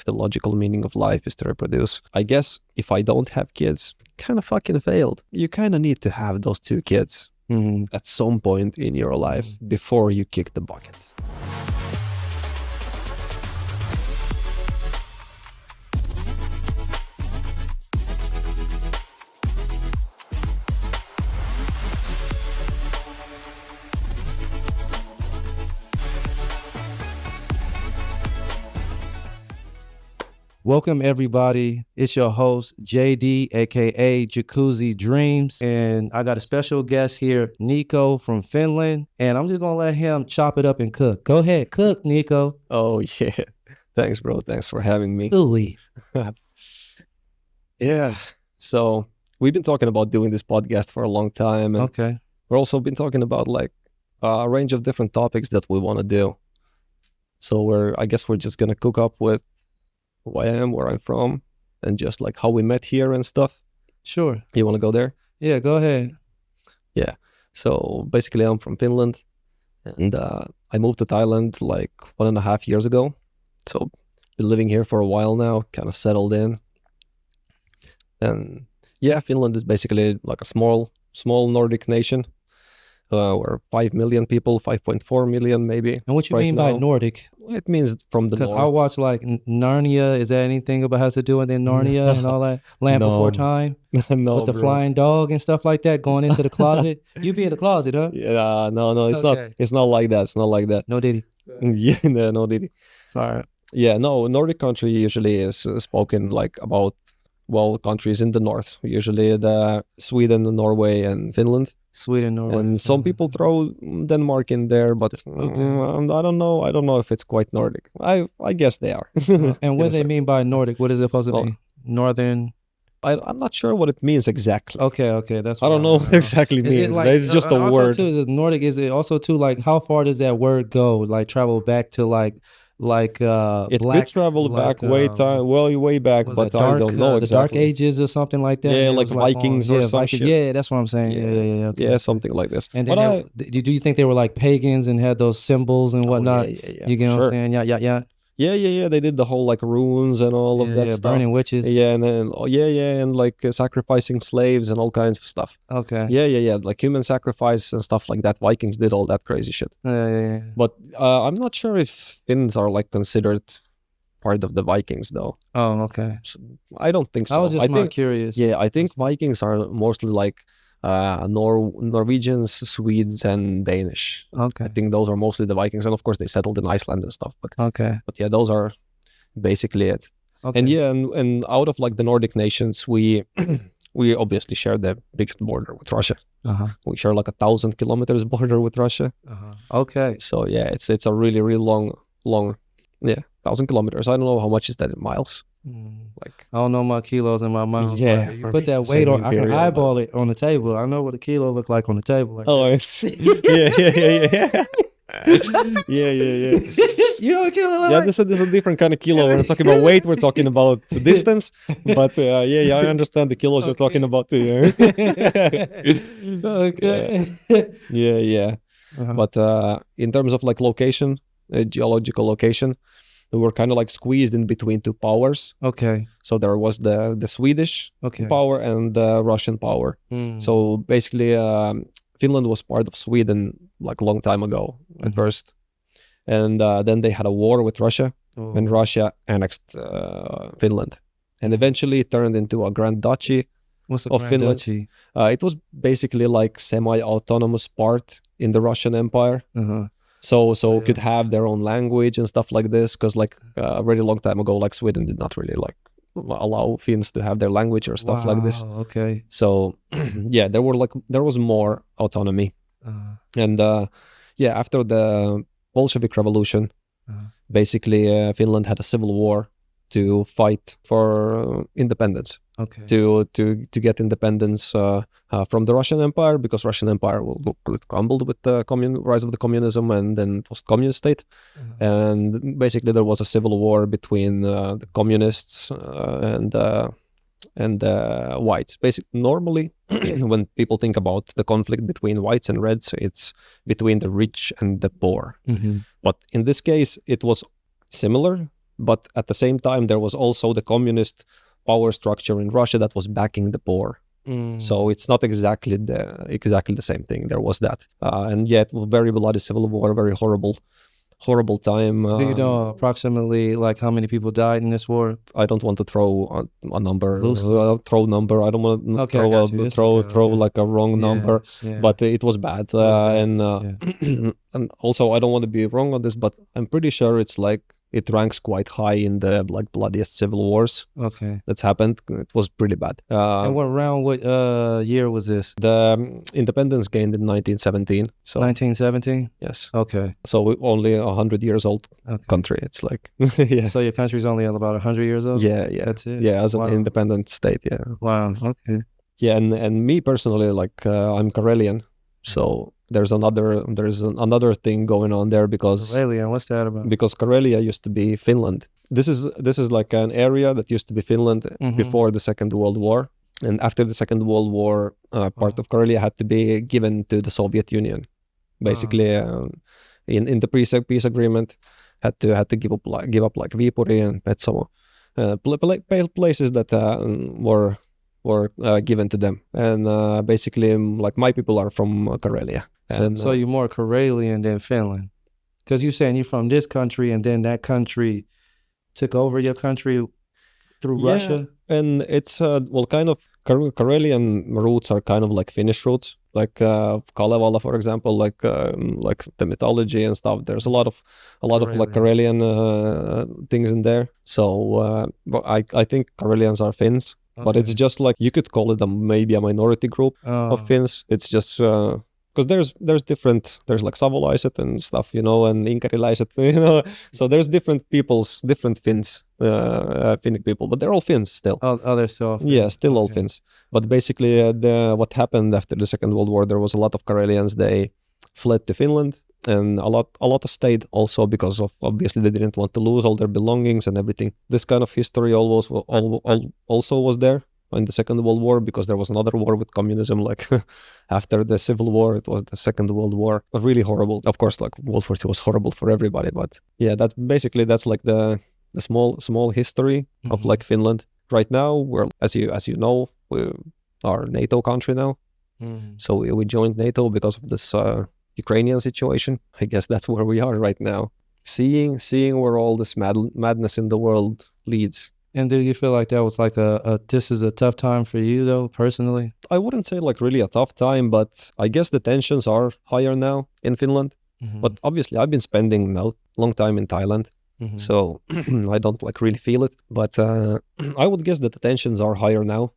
the logical meaning of life is to reproduce. I guess if I don't have kids, kind of fucking failed. You kind of need to have those 2 kids at some point in your life before you kick the bucket. Welcome, everybody. It's your host, JD, aka Jacuzzi Dreams. And I got a special guest here, Niko from Finland. And I'm just going to let him chop it up and cook. Go ahead, cook, Niko. Oh, yeah. Thanks, bro. Thanks for having me. Ooh-wee. Yeah. So we've been talking about doing this podcast for a long time. And Okay. we've also been talking about like a range of different topics that we want to do. So I guess we're just going to cook up with who I am, where I'm from, and just like how we met here and stuff. Sure. You want to go there? Yeah, go ahead. Yeah. So basically I'm from Finland, and I moved to Thailand like 1.5 years ago. So been living here for a while now, kind of settled in. And yeah, Finland is basically like a small Nordic nation. We're 5 million people, 5.4 million maybe. And what you right mean now. by Nordic? It means from the Because north. I watch like Narnia. Is that anything about has to do with Narnia and all that? Land No. Before Time? No, with the bro. flying dog and stuff like that going into the closet? You be in the closet, huh? Yeah, no, it's not. Okay. It's not like that. It's not like that. No diddy. Yeah, no, Didi. Sorry. Yeah, no. Nordic country usually is spoken like about countries in the north. Usually the Sweden, Norway, and Finland. Sweden, Norway. And some people throw Denmark in there, but I don't know. I don't know if it's quite Nordic. I guess they are. And what do they mean by Nordic? What is it supposed to mean? Northern. I'm not sure what it means exactly. Okay. That's. I don't know what exactly Is it means. like, It's just a also word. Too, is it Nordic? Is it also too like how far does that word go? Like travel back to like It black, could travel back like, way back, was but it dark, I don't know the Dark exactly. Ages or something like that. Yeah, It like was Vikings or some shit. Yeah, that's what I'm saying. Yeah. Okay. Yeah, something like this. And But then do you think they were like pagans and had those symbols and whatnot? Yeah. You get what I'm saying? Yeah. Yeah. They did the whole like runes and all of that stuff. Burning witches. Yeah, and then and like sacrificing slaves and all kinds of stuff. Okay. Yeah, like human sacrifice and stuff like that. Vikings did all that crazy shit. Yeah. But I'm not sure if Finns are like considered part of the Vikings though. Oh, okay. So, I don't think so. I was just curious. Yeah, I think Vikings are mostly like Norwegians, Swedes, and Danish. Okay. I think those are mostly the Vikings, and of course they settled in Iceland and stuff. But yeah, those are basically it. Okay. And yeah, and out of like the Nordic nations, we we obviously share the biggest border with Russia. We share like 1,000 kilometers border with Russia. Okay. So yeah, it's a really long 1,000 kilometers. I don't know how much is that in miles. Like I don't know my kilos in my mind. Yeah, You put that weight on. I can eyeball it on the table. I know what a kilo look like on the table. Like it's yeah. Yeah. You know what a kilo look Yeah, like? this is a different kind of kilo. We're not talking about weight. We're talking about distance. But I understand the kilos you're talking about too. Okay. Yeah. But in terms of like location, geological location, we were kind of like squeezed in between two powers. Okay. So there was the Swedish power and the Russian power. So basically, Finland was part of Sweden like a long time ago at first. And then they had a war with Russia, and Russia annexed Finland. And eventually it turned into a Grand Duchy of Finland. Duchy? It was basically like semi-autonomous part in the Russian Empire. So could have their own language and stuff like this, because like a very long time ago, like Sweden did not really like allow Finns to have their language or stuff like this. Okay. So yeah, there was more autonomy. And after the Bolshevik Revolution, basically Finland had a civil war to fight for independence. Okay. To get independence from the Russian Empire, because Russian Empire crumbled with the rise of the communism and then post-communist state. And basically there was a civil war between the communists and whites. Basically, normally when people think about the conflict between whites and reds, it's between the rich and the poor. But in this case, it was similar, But at the same time, there was also the communist power structure in Russia that was backing the poor. So it's not exactly the same thing. There was that, and yet very bloody civil war, very horrible time. Do you know approximately like how many people died in this war? I don't want to throw a number. Loosely. Throw number. I don't want to Okay, I got you. It's okay, throw okay. like a wrong number. Yeah. But it was bad. bad, And and also I don't want to be wrong on this, but I'm pretty sure it's like it ranks quite high in the like bloodiest civil wars Okay. that's happened. It was pretty bad. And what year was this? The independence gained in 1917. So 1917? yes. Okay. So we're only 100 years old Okay. country. It's like yeah. So your country's only about 100 years old? Yeah. That's it? Yeah, as an Wow. independent state, yeah. Wow. Okay. Yeah, and me personally, like I'm Karelian, so there's another thing going on there because Australia, what's that about? Karelia used to be Finland. This is like an area that used to be Finland before the Second World War, and after the Second World War, part of Karelia had to be given to the Soviet Union. Basically, in the peace agreement, had to give up like Viipuri and Petsamo, places that were given to them, and basically like my people are from Karelia, and So you're more Karelian than Finland? Because you're saying you're from this country and then that country took over your country through yeah, Russia? and it's well, kind of Karelian roots are kind of like Finnish roots, like Kalevala, for example, like the mythology and stuff. There's a lot of like Karelian things in there. So but I think Karelians are Finns. But it's just like you could call it maybe a minority group of Finns. It's just because there's like Savolaiset and stuff, you know, and Inkarilaiset, you know. So there's different Finns, Finnic people, but they're all Finns still. Oh, they're still Finns. Yeah, still all Finns. But basically, what happened after the Second World War, there was a lot of Karelians. They fled to Finland, and a lot stayed also because of obviously they didn't want to lose all their belongings and everything. This kind of history also was there in the Second World War, because there was another war with communism. Like after the Civil War, it was the Second World War. Really horrible. Of course, like World War II was horrible for everybody, but yeah, that's like the small history of like Finland. Right now, we're as you know, we are a NATO country now. So we joined NATO because of this Ukrainian situation. I guess that's where we are right now, seeing where all this madness in the world leads. And do you feel like that was like this is a tough time for you though, personally? I wouldn't say like really a tough time, but I guess the tensions are higher now in Finland. But obviously I've been spending now long time in Thailand, so I don't like really feel it. But I would guess that the tensions are higher now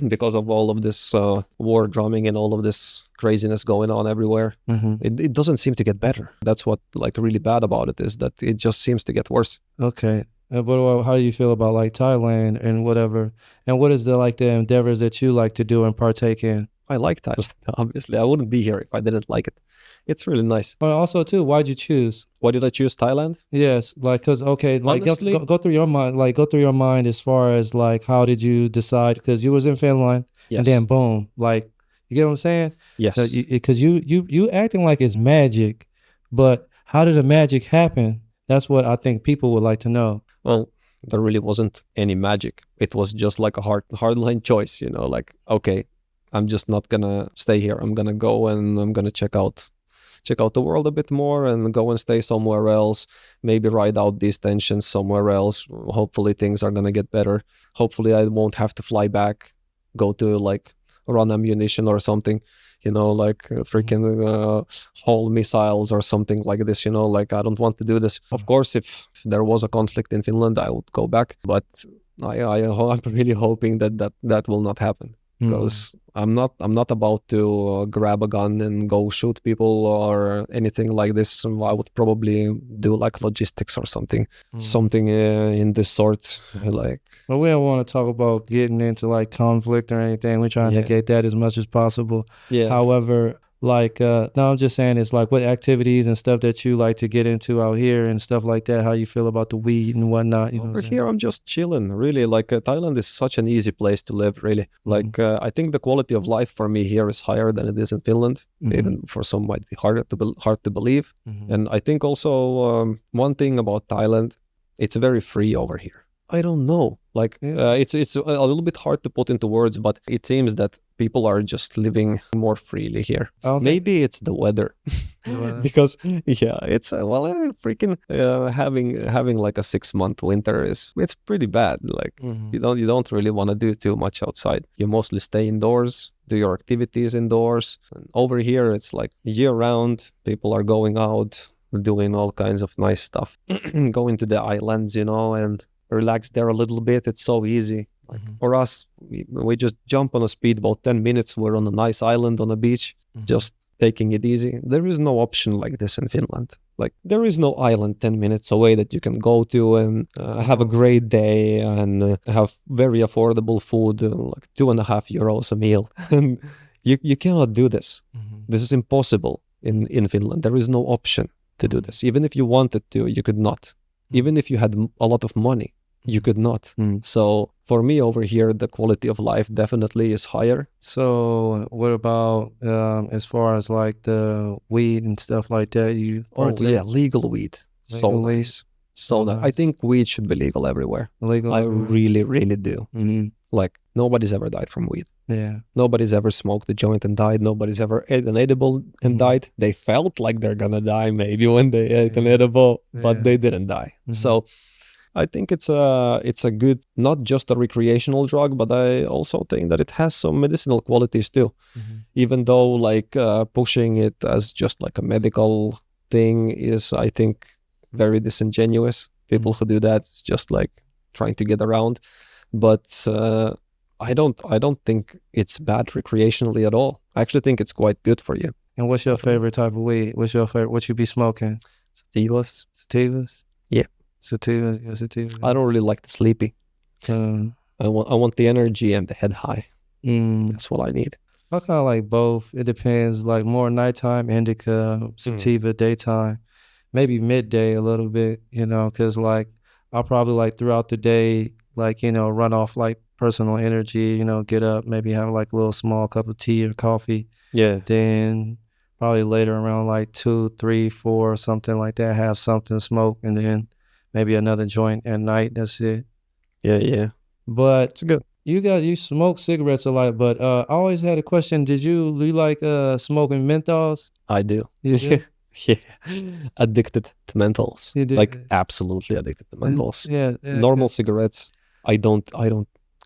because of all of this war drumming and all of this craziness going on everywhere. It doesn't seem to get better. That's what like really bad about it, is that it just seems to get worse. Okay. But how do you feel about like Thailand and whatever? And what is the endeavors that you like to do and partake in? I like Thailand. Obviously, I wouldn't be here if I didn't like it. It's really nice. But also too, why'd you choose? Why did I choose Thailand? Yes, like because okay, like Honestly, go through your mind, go through your mind as far as like how did you decide? Because you was in Finland, and then boom, like you get what I'm saying? Yes. Because you acting like it's magic, but how did the magic happen? That's what I think people would like to know. Well, there really wasn't any magic. It was just like a hardline choice, you know, like, okay, I'm just not gonna stay here. I'm gonna go and I'm gonna check out the world a bit more and go and stay somewhere else, maybe ride out these tensions somewhere else. Hopefully things are gonna get better. Hopefully I won't have to fly back, go to like run ammunition or something, you know, like freaking haul missiles or something like this, you know, like I don't want to do this. Of course, if there was a conflict in Finland, I would go back, but I'm really hoping that will not happen, because I'm not about to grab a gun and go shoot people or anything like this. I would probably do like logistics or something in this sort. Like, well, we don't want to talk about getting into like conflict or anything. We're trying to negate that as much as possible. Yeah. However, like no, I'm just saying it's like what activities and stuff that you like to get into out here and stuff like that. How you feel about the weed and whatnot? You know, over here I'm just chilling. Really, like Thailand is such an easy place to live. Really, like I think the quality of life for me here is higher than it is in Finland. Even for some might be hard to believe. And I think also one thing about Thailand It's very free over here. I don't know. Like it's a little bit hard to put into words, but it seems that people are just living more freely here. Maybe it's the weather, because it's freaking having like a 6-month winter it's pretty bad. Like you don't really want to do too much outside. You mostly stay indoors, do your activities indoors. And over here, it's like year round. People are going out, doing all kinds of nice stuff, going to the islands, and relax there a little bit. It's so easy. Like for us, we just jump on a speedboat, 10 minutes, we're on a nice island on a beach, just taking it easy. There is no option like this in Finland. Like there is no island 10 minutes away that you can go to and have a great day and have very affordable food, like €2.50 a meal. And you cannot do this. This is impossible in Finland. There is no option to do this. Even if you wanted to, you could not. Even if you had a lot of money, you could not. So for me over here, the quality of life definitely is higher. So what about as far as like the weed and stuff like that? Legal weed. So nice. So nice. I think weed should be legal everywhere. I really, really do. Like nobody's ever died from weed. Yeah. Nobody's ever smoked a joint and died. Nobody's ever ate an edible and died. They felt like they're gonna die maybe when they ate an edible, but they didn't die. So I think it's a good, not just a recreational drug, but I also think that it has some medicinal qualities too. Even though like pushing it as just like a medical thing is, I think, very disingenuous. People who do that just like trying to get around. But I don't think it's bad recreationally at all. I actually think it's quite good for you. And what's your favorite type of weed? What's your favorite? What you be smoking? Sativas. Yeah. Sativa. I don't really like the sleepy. I want the energy and the head high. That's what I need. I kind of like both. It depends. Like more nighttime, indica, sativa, daytime, maybe midday a little bit. Because like I'll probably like throughout the day, like run off like personal energy. Get up, maybe have like a little small cup of tea or coffee. Yeah. Then probably later around like 2, 3, 4, something like that, have something to smoke, and then maybe another joint at night. That's it. Yeah. But it's good. You smoke cigarettes a lot, but I always had a question. Do you like smoking menthols? I do. You do? Yeah. Addicted to menthols. You do? Like absolutely addicted to menthols. Yeah. Normal cigarettes, I don't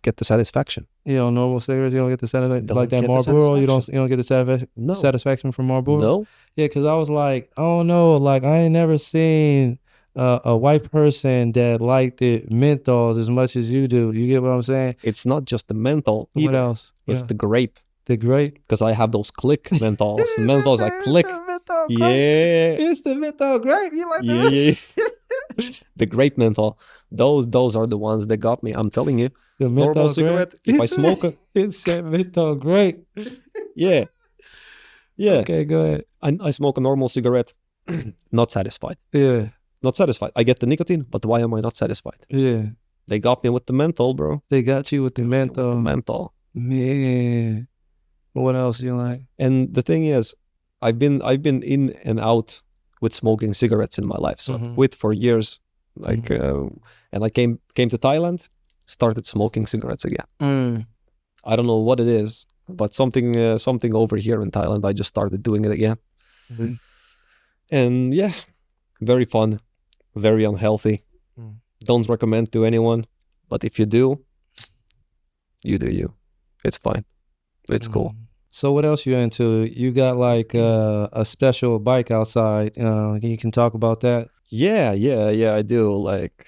get the satisfaction. Normal cigarettes, you don't get the satisfaction. Like that Marlboro, you don't get the satisfaction from Marlboro? No. Yeah, because I was like, oh no, like I ain't never seen a white person that liked the menthols as much as you do. You get what I'm saying? It's not just the menthol either. What else? It's the grape. The grape? Because I have those click menthols. Menthols I click. It's the menthol grape. You like that? The grape menthol. Those are the ones that got me. I'm telling you. The normal cigarette, if I smoke it. It's that menthol grape. Yeah. Okay, go ahead. I smoke a normal cigarette. Not satisfied. Yeah. Not satisfied. I get the nicotine, but why am I not satisfied? Yeah. They got me with the menthol, bro. They got you with the menthol. Man. What else you like? And the thing is, I've been in and out with smoking cigarettes in my life. So I've quit for years. Like and I came to Thailand, started smoking cigarettes again. I don't know what it is, but something over here in Thailand, I just started doing it again. And yeah, very fun, very unhealthy. Don't recommend to anyone, but if you do, you do you. It's fine. It's cool. So what else you into? You got like a special bike outside. You can talk about that? Yeah, I do. Like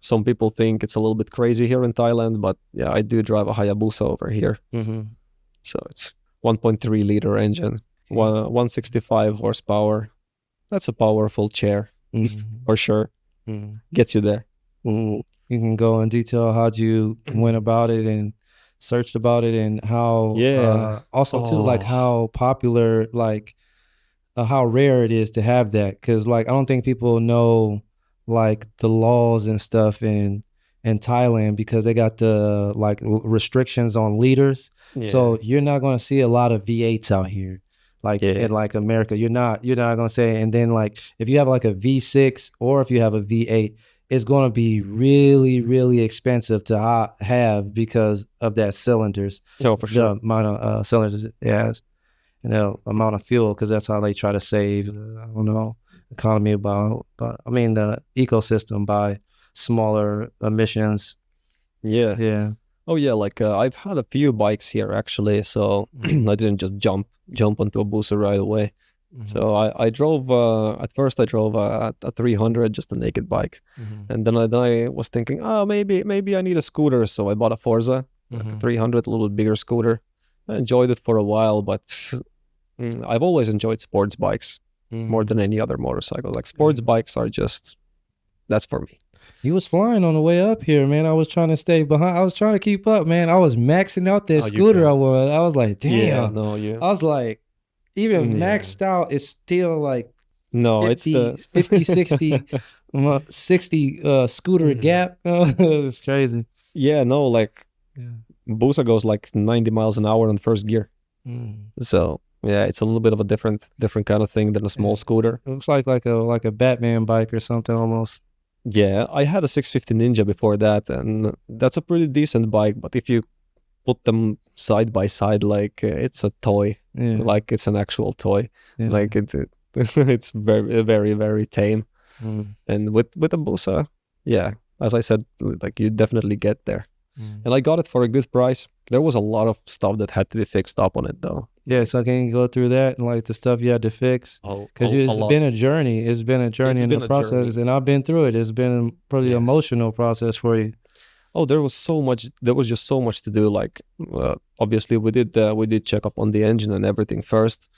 some people think it's a little bit crazy here in Thailand, but yeah, I do drive a Hayabusa over here. So it's 1.3 liter engine, 165 horsepower. That's a powerful chair for sure. Gets you there. You can go in detail how you went about it and searched about it and how also too like how popular, like how rare it is to have that, because like I don't think people know like the laws and stuff in Thailand, because they got the like restrictions on liters. So you're not going to see a lot of V8s out here like in like America. You're not going to say. And then like if you have like a V6 or if you have a V8, it's going to be really, really expensive to have because of that cylinders, Oh, for sure. the amount of cylinders it has, amount of fuel, because that's how they try to save, I don't know, economy I mean, the ecosystem by smaller emissions. Yeah. Yeah. Oh yeah, like I've had a few bikes here actually, so I didn't just jump onto a Busa right away. So I drove at first I drove a 300, just a naked bike, and then I was thinking, oh, maybe I need a scooter, so I bought a Forza, like a 300, a little bit bigger scooter. I enjoyed it for a while, but I've always enjoyed sports bikes more than any other motorcycle. Like sports bikes are just, that's for me. You was flying on the way up here, man. I was trying to stay behind. I was trying to keep up, man. I was maxing out that Oh, you scooter. can. I was like, damn. Yeah, no, yeah. I was like, even Yeah. maxed out, it's still like No, 50, 50, 60, 60 scooter gap. It's crazy. Yeah, no, like Yeah. Busa goes like 90 miles an hour in first gear. So yeah, it's a little bit of a different kind of thing than a small scooter. It looks like a Batman bike or something almost. Yeah, I had a 650 Ninja before that, and that's a pretty decent bike. But if you put them side by side, like it's a toy, Yeah. like it's an actual toy. Yeah. Like it's very, very, very tame. And with the Busa, yeah, as I said, like you definitely get there. And I got it for a good price. There was a lot of stuff that had to be fixed up on it, though. Yeah, so can you go through that and like the stuff you had to fix? Because it's been a journey. It's been a journey in the process, and I've been through it. It's been probably an emotional process for you. Oh, there was so much. There was just so much to do. Like, obviously, we did check up on the engine and everything first,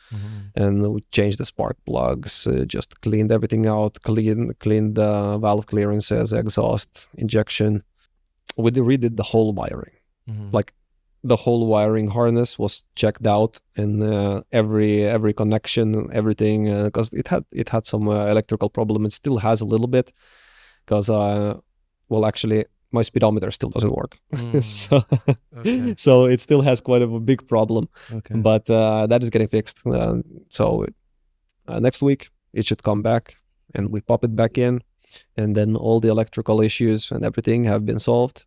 and we changed the spark plugs, just cleaned everything out, cleaned the valve clearances, exhaust, injection. We redid the whole wiring. Like, the whole wiring harness was checked out, and every connection, everything, because it had some electrical problem. It still has a little bit, because well, actually, my speedometer still doesn't work. So, so it still has quite a big problem. But that is getting fixed. So next week it should come back, and we pop it back in, and then all the electrical issues and everything have been solved.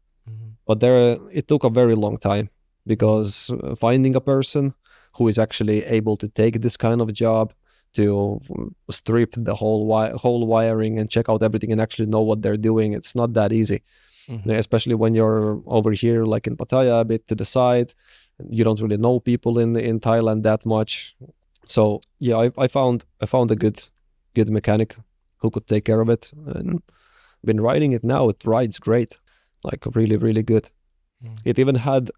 But it took a very long time, because finding a person who is actually able to take this kind of job, to strip the whole wiring and check out everything and actually know what they're doing, it's not that easy. Especially when you're over here, like in Pattaya, a bit to the side. You don't really know people in Thailand that much. So yeah, I found a good mechanic who could take care of it, and been riding it now. It rides great, like really, really good. It even had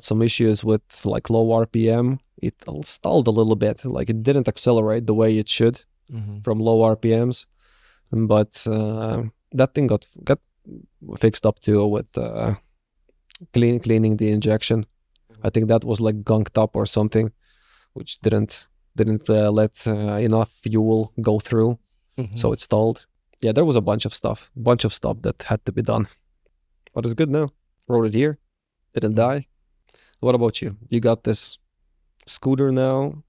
some issues with like low RPM. It stalled a little bit, like it didn't accelerate the way it should from low RPMs. But that thing got fixed up too with cleaning the injection. I think that was like gunked up or something, which didn't let enough fuel go through, so it stalled. Yeah, there was a bunch of stuff that had to be done, but it's good now. Rode it here, didn't die. What about you? You got this scooter now?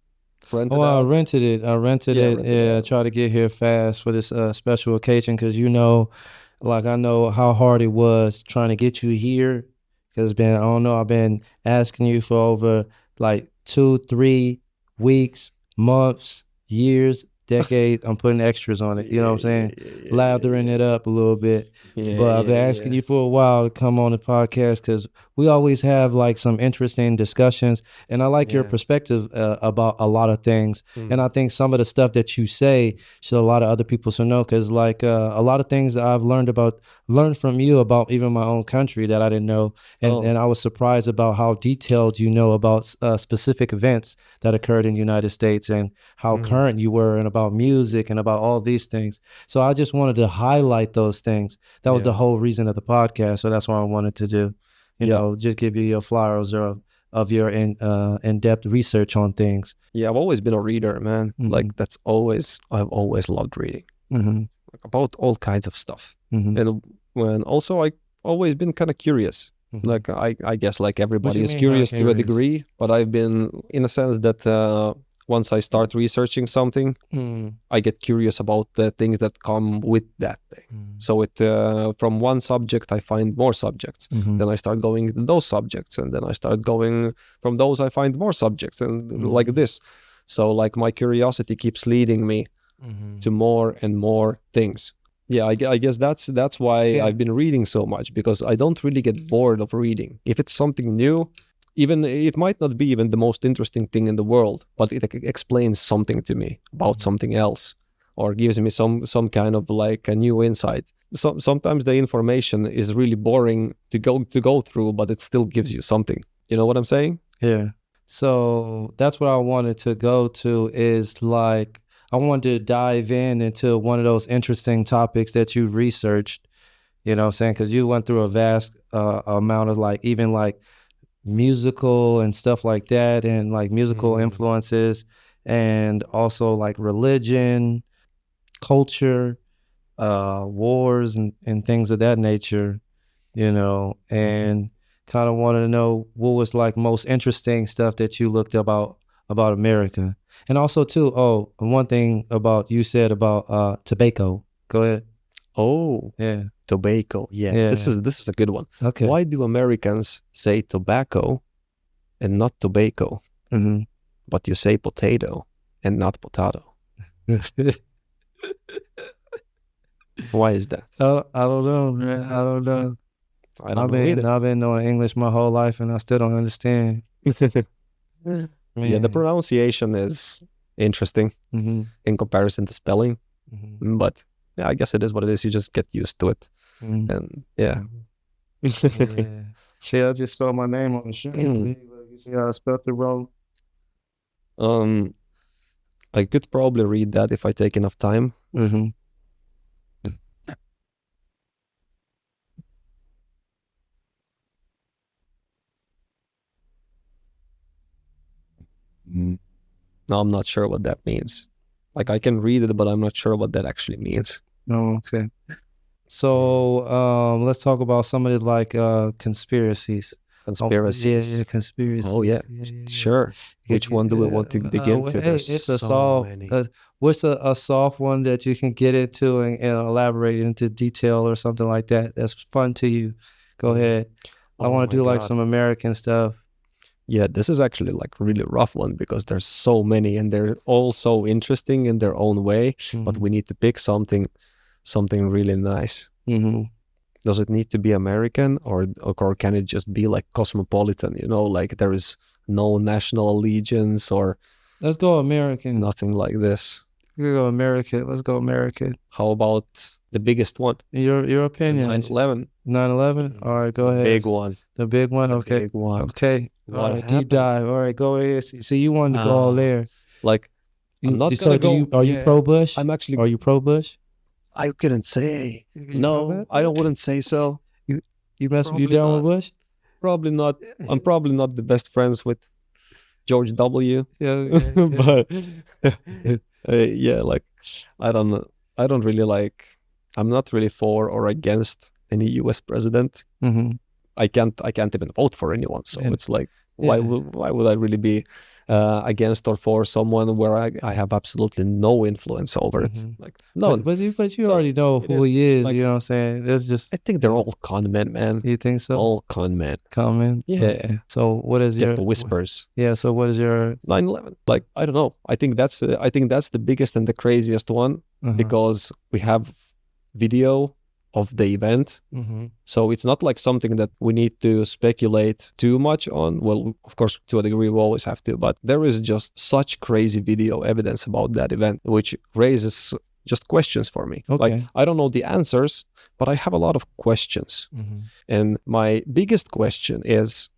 Rented out? I rented it. Yeah, I tried to get here fast for this special occasion, because like I know how hard it was trying to get you here. Because I've been asking you for over like 2-3 weeks, months, years, decades. I'm putting extras on it. You know what I'm saying? Lathering it up a little bit. But I've been asking you for a while to come on the podcast, because we always have like some interesting discussions, and I like your perspective about a lot of things. And I think some of the stuff that you say should a lot of other people should know, because like a lot of things that I've learned from you about even my own country that I didn't know, and I was surprised about how detailed you know about specific events that occurred in the United States, and how current you were, and about music, and about all these things. So I just wanted to highlight those things. That was the whole reason of the podcast. So that's what I wanted to do. You know, just give you your flowers of your in-depth research on things. Yeah, I've always been a reader, man. Like I've always loved reading like, about all kinds of stuff. And also I always been kind of curious. Like I guess like everybody is curious to a degree, but I've been, in a sense that once I start researching something, I get curious about the things that come with that thing. So from one subject, I find more subjects. Then I start going to those subjects, and then I start going from those, I find more subjects, and like this. So like my curiosity keeps leading me to more and more things. Yeah, I guess that's why I've been reading so much, because I don't really get bored of reading. If it's something new, even it might not be even the most interesting thing in the world, but it explains something to me about something else, or gives me some kind of like a new insight. Sometimes the information is really boring to go through, but it still gives you something. You know what I'm saying? Yeah. So that's what I wanted to go to, is like, I wanted to dive into one of those interesting topics that you researched, you know what I'm saying? Because you went through a vast amount of like, even like musical and stuff like that, and like musical influences, and also like religion, culture, wars, and things of that nature, you know, and kind of wanted to know what was like most interesting stuff that you looked about America. And also too, one thing about you said about tobacco. Go ahead. Oh, Yeah. tobacco. Yeah, this is a good one. Okay. Why do Americans say tobacco and not tobacco, but you say potato and not potato? Why is that? I don't know, man. I don't know. I don't know either. I've been knowing English my whole life, and I still don't understand. Yeah, the pronunciation is interesting in comparison to spelling, but yeah, I guess it is what it is. You just get used to it, and yeah. Yeah. See, I just saw my name on the shirt. You see how I spelled it wrong? I could probably read that if I take enough time. No, I'm not sure what that means. Like I can read it, but I'm not sure what that actually means. Oh, okay. So let's talk about some of the like conspiracies. Conspiracies. Yeah, conspiracies. Oh yeah, sure. Which one do we want to dig into? There's it's a so soft. many. What's a soft one that you can get into and elaborate into detail or something like that? That's fun to you. Go ahead. I want to do like some American stuff. Yeah, this is actually like really rough one, because there's so many and they're all so interesting in their own way. But we need to pick something really nice. Does it need to be American, or can it just be like cosmopolitan? You know, like there is no national allegiance, or let's go American. Nothing like this. We'll go American. Let's go American. How about the biggest one? Your opinion? 9/11. 9/11. All right, go ahead. Big one. The big one. The Okay. big one. Okay. All right, deep dive. All right, go ahead. See, you wanted to go all there. Like, I'm not gonna go. Are you pro Bush? I'm actually. Are you pro Bush? I couldn't say. No, I wouldn't say so. You down with Bush? Probably not. I'm probably not the best friends with George W. Yeah. But yeah, like I don't really like. I'm not really for or against any U.S. president. I can't even vote for anyone. So it's like, why would I really be against or for someone where I have absolutely no influence over it? Like, no. But you already know who he is. Like, you know what I'm saying? It's just. I think they're all con men, man. You think so? All con men. Con men? Yeah. Okay. So what is Get the whispers. Yeah. So what is your 9/11? Like, I don't know. I think that's the biggest and the craziest one, because we have video of the event. So it's not like something that we need to speculate too much on. Well, of course, to a degree, we always have to, but there is just such crazy video evidence about that event, which raises just questions for me. Okay. Like, I don't know the answers, but I have a lot of questions. And my biggest question is,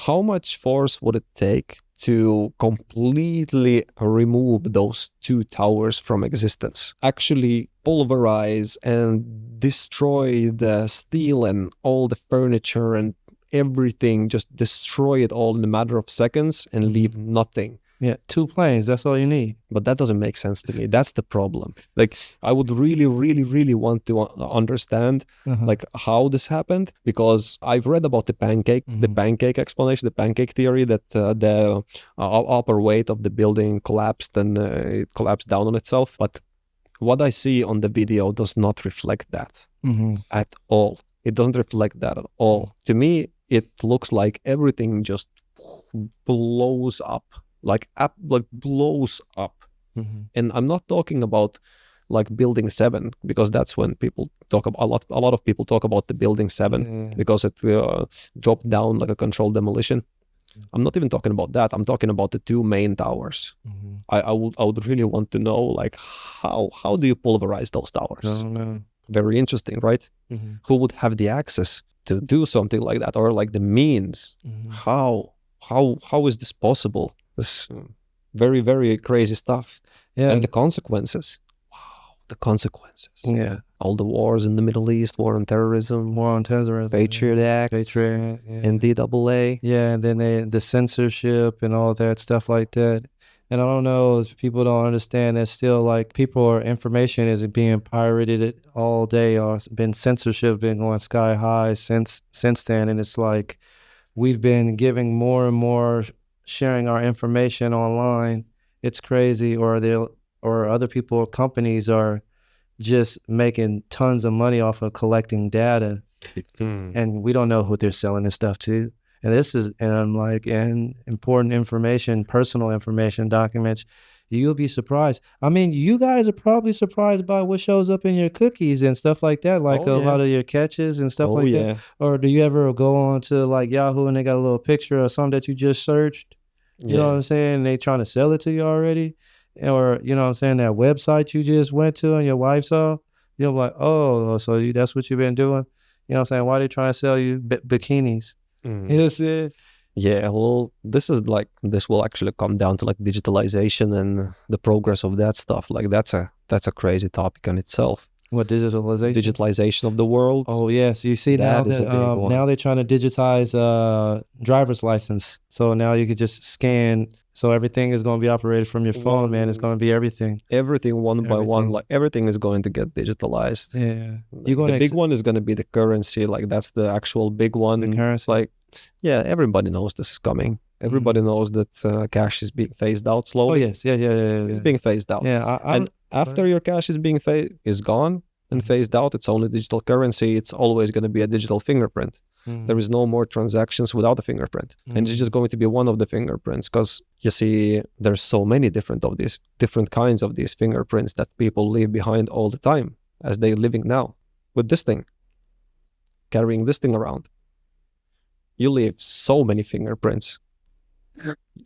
how much force would it take to completely remove those two towers from existence? Actually pulverize and destroy the steel and all the furniture and everything, just destroy it all in a matter of seconds and leave nothing. Yeah, 2 planes. That's all you need. But that doesn't make sense to me. That's the problem. Like, I would really, really, really want to understand like how this happened, because I've read about the pancake explanation, the pancake theory, that the upper weight of the building collapsed and it collapsed down on itself. But what I see on the video does not reflect that at all. It doesn't reflect that at all. To me, it looks like everything just blows up, like blows up. And I'm not talking about like building 7, because that's when people talk about a lot of people talk about the building 7 because it dropped down like a controlled demolition. I'm not even talking about that. I'm talking about the 2 main towers. I would really want to know, like, how do you pulverize those towers? I don't know. Very interesting, right? Who would have the access to do something like that, or like the means? How is this possible? This very, very crazy stuff. Yeah. And the consequences. Wow, the consequences. Yeah. All the wars in the Middle East, war on terrorism, Patriot Act, NDAA. Yeah, and then the censorship and all that stuff like that. And I don't know if people don't understand that still, like, information is being pirated all day, or been censorship been going sky high since then. And it's like we've been giving more and more, sharing our information online. It's crazy. Or other people, companies are just making tons of money off of collecting data, and we don't know who they're selling this stuff to. And important information, personal information, documents. You'll be surprised. I mean, you guys are probably surprised by what shows up in your cookies and stuff like that, like lot of your catches and stuff that. Or do you ever go on to like Yahoo and they got a little picture of something that you just searched? You know what I'm saying? And they trying to sell it to you already. Or, you know what I'm saying, that website you just went to and your wife saw, you're like, oh, so that's what you've been doing? You know what I'm saying? Why are they trying to sell you bikinis? You know what I'm saying? Yeah, well, this will actually come down to like digitalization and the progress of that stuff. Like that's a crazy topic in itself. What, digitalization? Digitalization of the world. Oh yes, you see now that is a big one. Now they're trying to digitize driver's license. So now you could just scan. So everything is going to be operated from your phone, man. It's going to be everything. Everything one by one, like everything is going to get digitalized. Yeah, the big one is going to be the currency. Like that's the actual big one. The currency. Like, yeah, everybody knows this is coming. Everybody knows that cash is being phased out slowly. Oh yes, yeah. It's being phased out. Yeah, and after your cash is being is gone and phased out, it's only digital currency. It's always going to be a digital fingerprint. There is no more transactions without a fingerprint. And it's just going to be one of the fingerprints, because you see, there's so many different kinds of these fingerprints that people leave behind all the time as they're living now. With this thing, carrying this thing around, you leave so many fingerprints.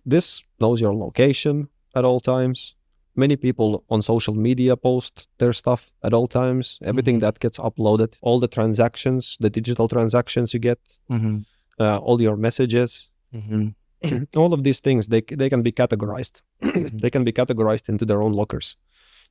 This knows your location at all times. Many people on social media post their stuff at all times. Everything that gets uploaded, all the transactions, the digital transactions you get, all your messages, all of these things, they can be categorized. They can be categorized into their own lockers.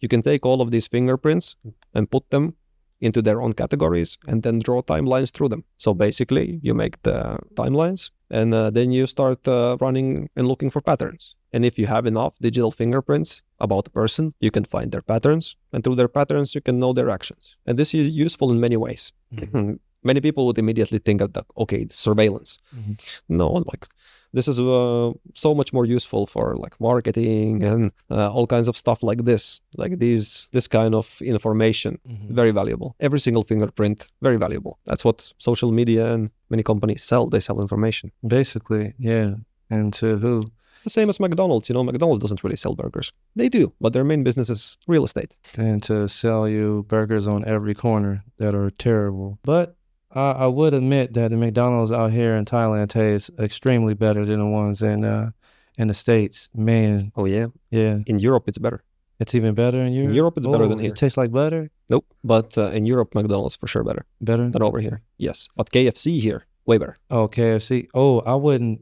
You can take all of these fingerprints and put them into their own categories and then draw timelines through them. So basically, you make the timelines and then you start running and looking for patterns. And if you have enough digital fingerprints about a person, you can find their patterns, and through their patterns, you can know their actions. And this is useful in many ways. Many people would immediately think of that, okay, surveillance. No, like this is so much more useful for like marketing and all kinds of stuff like this. Like this kind of information, very valuable. Every single fingerprint, very valuable. That's what social media and many companies sell. They sell information. Basically, yeah. And to who? It's the same as McDonald's. You know, McDonald's doesn't really sell burgers. They do, but their main business is real estate. And to sell you burgers on every corner that are terrible. But I would admit that the McDonald's out here in Thailand tastes extremely better than the ones in the States. Man. Oh, yeah? Yeah. In Europe, it's better. It's even better in Europe? In Europe, it's better than here. It tastes like butter? Nope. But in Europe, McDonald's for sure better. Better? Than over here. Yes. But KFC here, way better. Oh, KFC. Oh,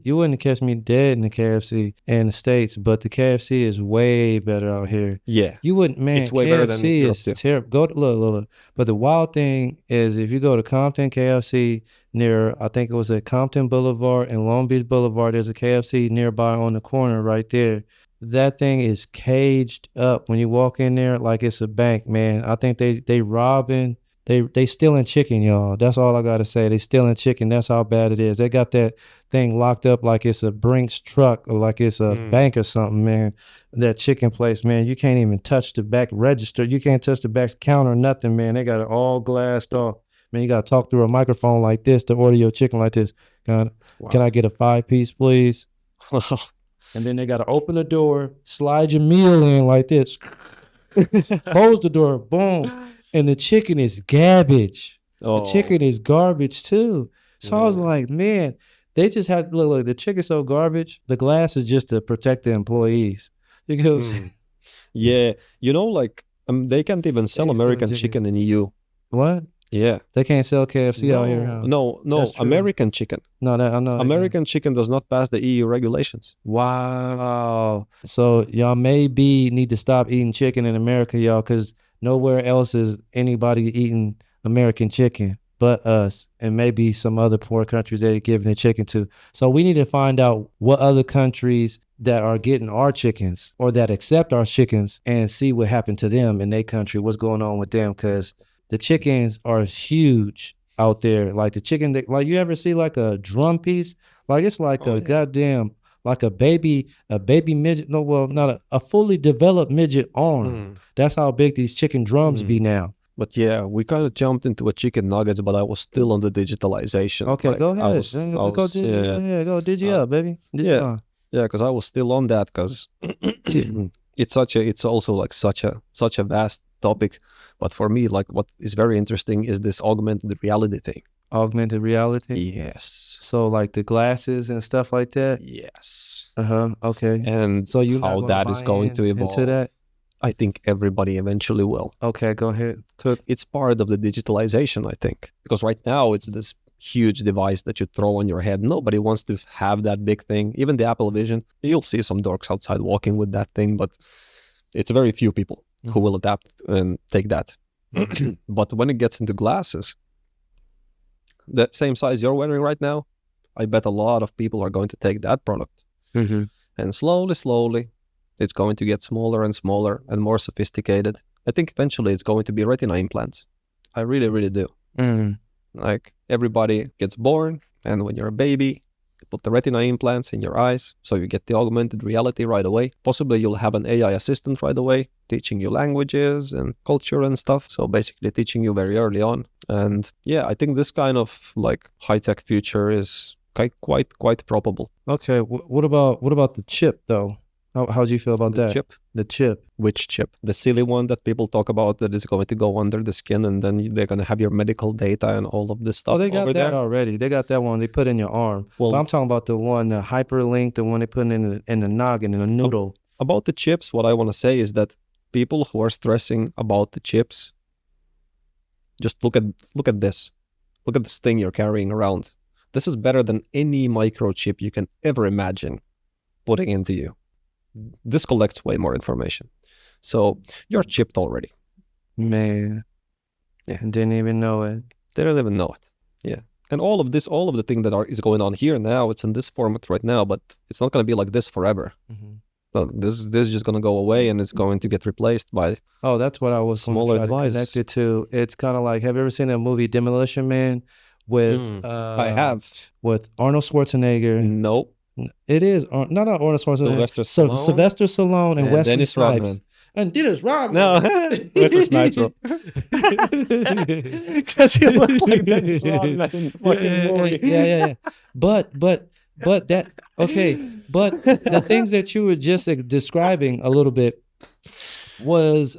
you wouldn't catch me dead in the KFC in the States, but the KFC is way better out here. Yeah. You wouldn't, man. It's way KFC better than Europe too. Is terrible. Look. But the wild thing is, if you go to Compton KFC near, I think it was at Compton Boulevard and Long Beach Boulevard, there's a KFC nearby on the corner right there. that thing is caged up when you walk in there like it's a bank, man. I think they robbing, they stealing chicken, y'all. That's all I gotta say. They stealing chicken. That's how bad it is. They got that thing locked up like it's a Brinks truck or like it's a bank or something, man. That chicken place, man. You can't even touch the back register. You can't touch the back counter, nothing, man. They got it all glassed off. Man, you gotta talk through a microphone like this to order your chicken like this. Can Wow. I get a 5-piece, please? And then they got to open the door, slide your meal in like this, close the door, boom. And the chicken is garbage. The chicken is garbage too. So I was Yeah. like, man, they just have to look, the chicken's so garbage. The glass is just to protect the employees. Because Yeah, like they can't even sell They still American chicken. chicken in EU. what? Yeah. They can't sell KFC out here, huh? No, That's true. American chicken. No, that I know. American chicken does not pass the EU regulations. Wow. So y'all maybe need to stop eating chicken in America, y'all, because nowhere else is anybody eating American chicken but us and maybe some other poor countries they're giving the chicken to. So we need to find out what other countries that are getting our chickens or that accept our chickens and see what happened to them in their country, what's going on with them, because the chickens are huge out there. Like the chicken, like you ever see like a drum piece? Like it's like Oh, a yeah. goddamn, like a baby midget. No, well, not a fully developed midget arm. That's how big these chicken drums be now. But yeah, we kind of jumped into a chicken nuggets, but I was still on the digitalization. Okay, Like, go I ahead. was, I Go was, yeah, go digi Uh, up, baby. yeah, On. yeah, because I was still on that because it's also like such a vast topic. But for me, like what is very interesting is this augmented reality thing. Augmented reality. Yes, So like the glasses and stuff like that. yes, Okay. and So you how that is going to evolve. into that? I think everybody eventually will. Okay, go ahead. It's part of the digitalization, I think, because right now it's this huge device that you throw on your head. Nobody wants to have that big thing. Even the Apple Vision, you'll see some dorks outside walking with that thing, but it's very few people who will adapt and take that. But when it gets into glasses, the same size you're wearing right now, I bet a lot of people are going to take that product. And slowly, it's going to get smaller and smaller and more sophisticated. I think eventually it's going to be retina implants. I really, really do. Like everybody gets born, and when you're a baby, you put the retina implants in your eyes, so you get the augmented reality right away. Possibly you'll have an AI assistant right away, teaching you languages and culture and stuff. So basically teaching you very early on. And yeah, I think this kind of like high-tech future is quite probable. Okay. What about the chip though? How do you feel about that? Chip? The chip. Which chip? The silly one that people talk about that is going to go under the skin, and then they're going to have your medical data and all of this stuff. Oh, they got over that there already. They got that one they put in your arm. Well, but I'm talking about the one, the hyperlink, the one they put in the noggin, in a noodle. About the chips, what I want to say is that people who are stressing about the chips, just look at this. Look at this thing you're carrying around. This is better than any microchip you can ever imagine putting into you. This collects way more information. So you're chipped already. Man. Yeah. Didn't even know it. They don't even know it. Yeah. And all of the thing that is going on here now, it's in this format right now, but it's not going to be like this forever. Well, this is just going to go away, and it's going to get replaced by that's what I was smaller device. Connected to. It's kind of like, have you ever seen that movie Demolition Man with I have, with Arnold Schwarzenegger? Nope. It is not Arnold Schwarzenegger. Sylvester Stallone and Wesley Dennis Snipes. Rodman. And Dennis Rodman. No, Wesley Snipes. Because he looks like Dennis Rodman in the fucking movie. Yeah. But that okay. But the things that you were just describing a little bit was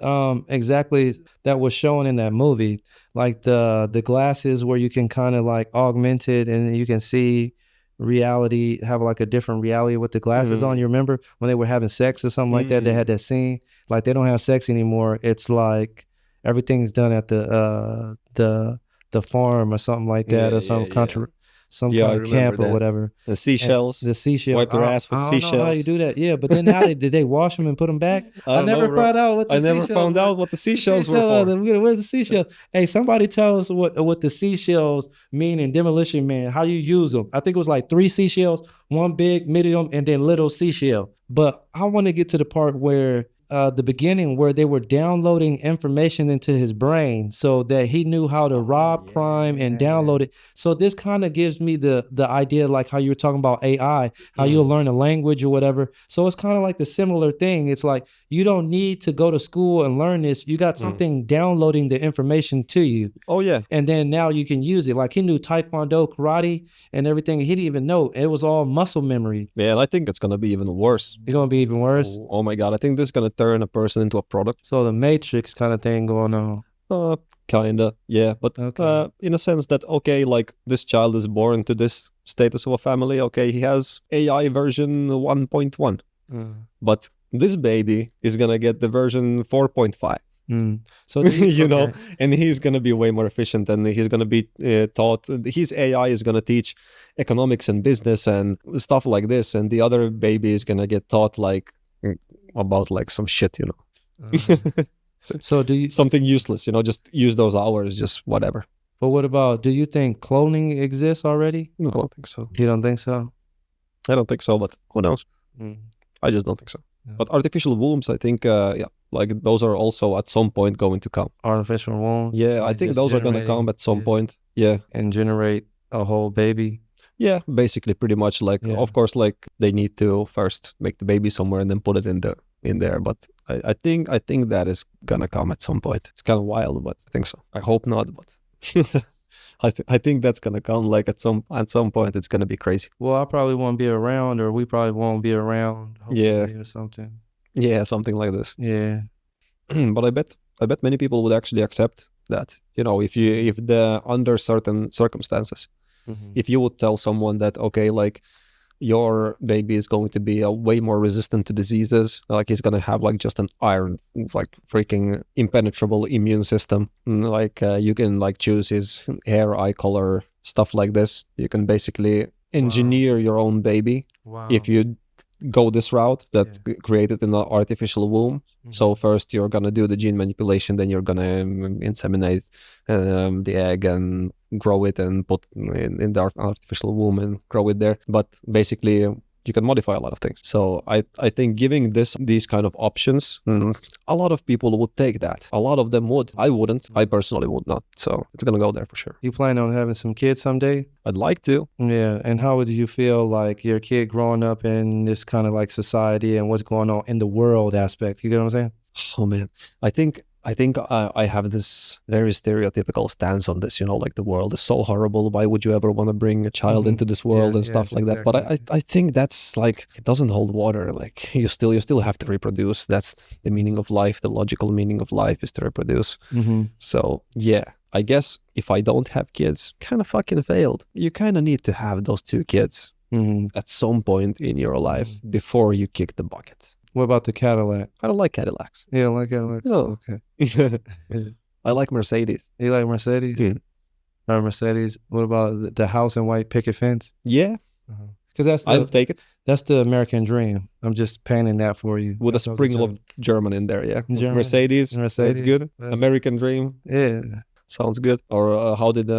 exactly that was shown in that movie, like the glasses where you can kind of like augment it and you can see reality, have like a different reality with the glasses on. You remember when they were having sex or something like that? They had that scene. Like they don't have sex anymore. It's like everything's done at the farm or something like that, or some country. some Yeah, I kind of remember camp or that. whatever. The And seashells. the seashells. Wipe their ass with I don't know how you seashells. do that. Yeah, but then how did they wash them and put them back? I I don't know, never bro. found out what the I never seashells found were. out what the seashells were Seashell, for. where's the seashells? Hey, somebody tell us what the seashells mean in Demolition Man. How you use them? I think it was like 3 seashells, one big, medium, and then little seashell. But I want to get to the part where the beginning where they were downloading information into his brain so that he knew how to rob crime and download it. So this kind of gives me the idea, like how you were talking about AI, how you'll learn a language or whatever. So it's kind of like the similar thing. It's like you don't need to go to school and learn this. You got something downloading the information to you. Oh yeah. And then now you can use it. Like he knew Taekwondo, karate, and everything. He didn't even know. It was all muscle memory. Yeah, and I think it's gonna be even worse. It's going to be even worse. Oh my god, I think this is gonna turn a person into a product. So the Matrix kind of thing going on. Kinda, yeah. But Okay. in a sense that, okay, like this child is born to this status of a family. Okay, he has AI version 1.1. But this baby is gonna get the version 4.5. So You know, and he's gonna be way more efficient, and he's gonna be taught. His AI is gonna teach economics and business and stuff like this, and the other baby is gonna get taught like about like some shit, you know. So do you Something useless, you know, just use those hours, just whatever. But what about, do you think cloning exists already? No, I don't think so. You don't think so? I don't think so, but who knows? I just don't think so. Yeah. But artificial wombs, I think, yeah, like those are also at some point going to come. Artificial womb? Yeah, I Like think just those are gonna generating- come at some point. Yeah. And generate a whole baby? Yeah, basically pretty much like, Yeah. of course, like they need to first make the baby somewhere and then put it in there. But I think that is gonna come at some point. It's kind of wild, but I think so. I hope not, but I think that's gonna come like at some point. It's gonna be crazy. Well, I probably won't be around, or we probably won't be around. Yeah. Or something. Yeah, something like this. Yeah. But I bet many people would actually accept that. You know, if the under certain circumstances, if you would tell someone that, okay, like your baby is going to be way more resistant to diseases, like he's going to have like just an iron, like freaking impenetrable immune system, like you can like choose his hair, eye color, stuff like this. You can basically engineer your own baby Wow. if you go this route that created in an artificial womb. So first you're gonna do the gene manipulation, then you're gonna inseminate the egg and grow it and put in the artificial womb and grow it there. But basically you can modify a lot of things. So I think giving these kind of options, a lot of people would take that. A lot of them would. I wouldn't. I personally would not. So it's gonna go there for sure. You plan on having some kids someday? I'd like to. Yeah. And how would you feel like your kid growing up in this kind of like society and what's going on in the world aspect? You get what I'm saying? Oh man, I think I have this very stereotypical stance on this, you know, like the world is so horrible. Why would you ever want to bring a child into this world and stuff like that? But I think that's like, it doesn't hold water. Like you still have to reproduce. That's the meaning of life. The logical meaning of life is to reproduce. So yeah, I guess if I don't have kids, kind of fucking failed. You kind of need to have those 2 kids at some point in your life before you kick the bucket. What about the Cadillac? I don't like Cadillacs. You don't like Cadillac? No. Okay. I like Mercedes. You like Mercedes? Or Mercedes? What about the house and white picket fence? Yeah. Because I'll take it. That's the American dream. I'm just painting that for you. With a sprinkle of German in there, yeah. German. Mercedes. That's good. That's- American dream. Yeah. Sounds good. Or how did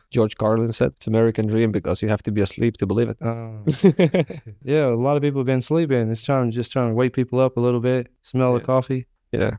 George Carlin said? It's American dream because you have to be asleep to believe it. Yeah, a lot of people have been sleeping. It's just trying to wake people up a little bit. Smell the coffee. Yeah.